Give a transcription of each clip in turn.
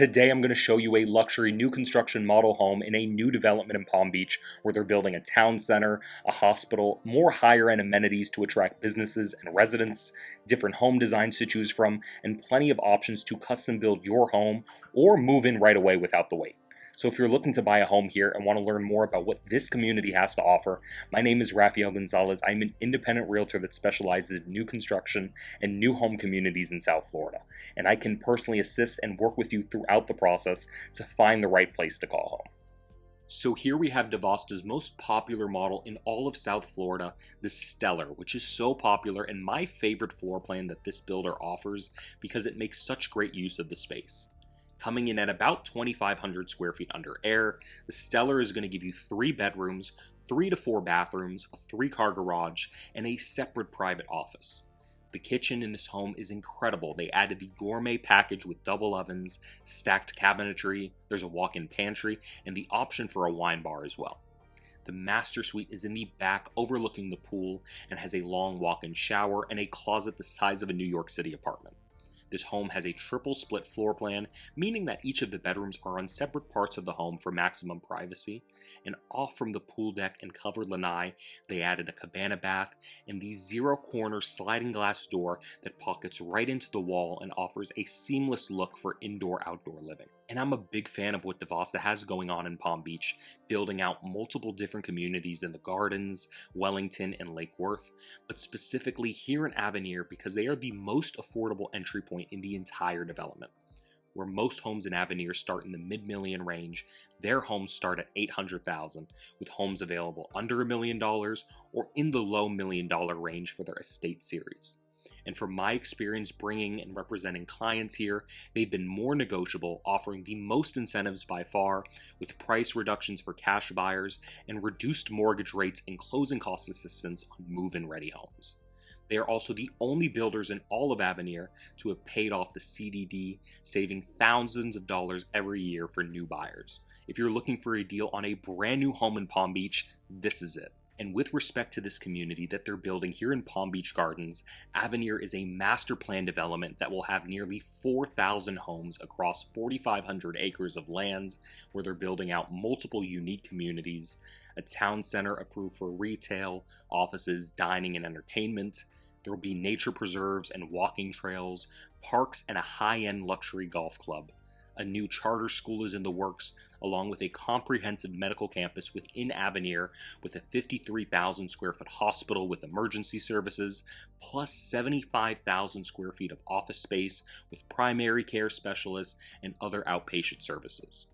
Today I'm going to show you a luxury new construction model home in a new development in Palm Beach where they're building a town center, a hospital, more higher end amenities to attract businesses and residents, different home designs to choose from, and plenty of options to custom build your home or move in right away without the wait. So if you're looking to buy a home here and want to learn more about what this community has to offer, my name is Rafael Gonzalez. I'm an independent realtor that specializes in new construction and new home communities in South Florida. And I can personally assist and work with you throughout the process to find the right place to call home. So here we have Divosta's most popular model in all of South Florida, the Stellar, which is so popular and my favorite floor plan that this builder offers because it makes such great use of the space. Coming in at about 2,500 square feet under air, the Stellar is going to give you 3 bedrooms, 3 to 4 bathrooms, a 3-car garage, and a separate private office. The kitchen in this home is incredible. They added the gourmet package with double ovens, stacked cabinetry, there's a walk-in pantry, and the option for a wine bar as well. The master suite is in the back overlooking the pool and has a long walk-in shower and a closet the size of a New York City apartment. This home has a triple split floor plan, meaning that each of the bedrooms are on separate parts of the home for maximum privacy. And off from the pool deck and covered lanai, they added a cabana bath and the zero-corner sliding glass door that pockets right into the wall and offers a seamless look for indoor-outdoor living. And I'm a big fan of what Divosta has going on in Palm Beach, building out multiple different communities in the Gardens, Wellington, and Lake Worth, but specifically here in Avenir because they are the most affordable entry point in the entire development. Where most homes in Avenir start in the mid-million range, their homes start at $800,000, with homes available under $1 million or in the low $1 million range for their estate series. And from my experience bringing and representing clients here, they've been more negotiable, offering the most incentives by far, with price reductions for cash buyers and reduced mortgage rates and closing cost assistance on move-in ready homes. They are also the only builders in all of Avenir to have paid off the CDD, saving thousands of dollars every year for new buyers. If you're looking for a deal on a brand new home in Palm Beach, this is it. And with respect to this community that they're building here in Palm Beach Gardens, Avenir is a master plan development that will have nearly 4,000 homes across 4,500 acres of land, where they're building out multiple unique communities, a town center approved for retail, offices, dining, and entertainment. There will be nature preserves and walking trails, parks, and a high-end luxury golf club. A new charter school is in the works, along with a comprehensive medical campus within Avenir with a 53,000 square foot hospital with emergency services, plus 75,000 square feet of office space with primary care specialists and other outpatient services.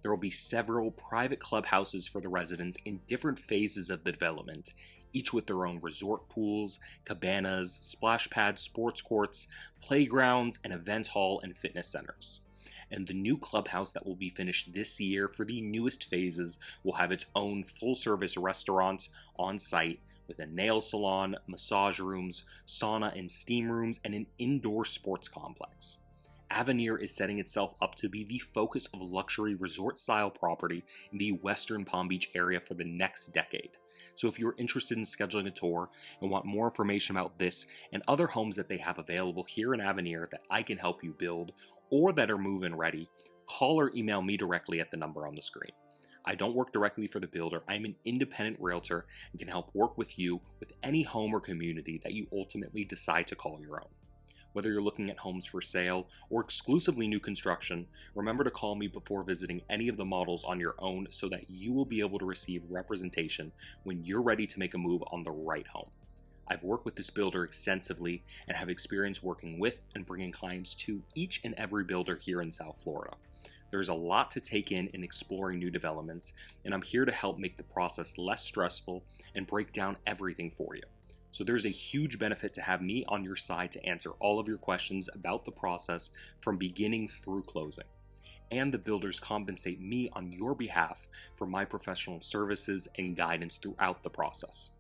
There will be several private clubhouses for the residents in different phases of the development, each with their own resort pools, cabanas, splashpads, sports courts, playgrounds, and event hall and fitness centers. And the new clubhouse that will be finished this year for the newest phases will have its own full-service restaurant on site with a nail salon, massage rooms, sauna and steam rooms, and an indoor sports complex. Avenir is setting itself up to be the focus of luxury resort-style property in the Western Palm Beach area for the next decade. So if you're interested in scheduling a tour and want more information about this and other homes that they have available here in Avenir that I can help you build or that are move-in ready, call or email me directly at the number on the screen. I don't work directly for the builder. I'm an independent realtor and can help work with you with any home or community that you ultimately decide to call your own. Whether you're looking at homes for sale or exclusively new construction, remember to call me before visiting any of the models on your own so that you will be able to receive representation when you're ready to make a move on the right home. I've worked with this builder extensively and have experience working with and bringing clients to each and every builder here in South Florida. There's a lot to take in exploring new developments, and I'm here to help make the process less stressful and break down everything for you. So there's a huge benefit to have me on your side to answer all of your questions about the process from beginning through closing. And the builders compensate me on your behalf for my professional services and guidance throughout the process.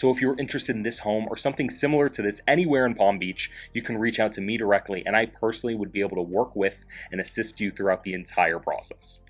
So if you're interested in this home or something similar to this anywhere in Palm Beach, you can reach out to me directly, and I personally would be able to work with and assist you throughout the entire process.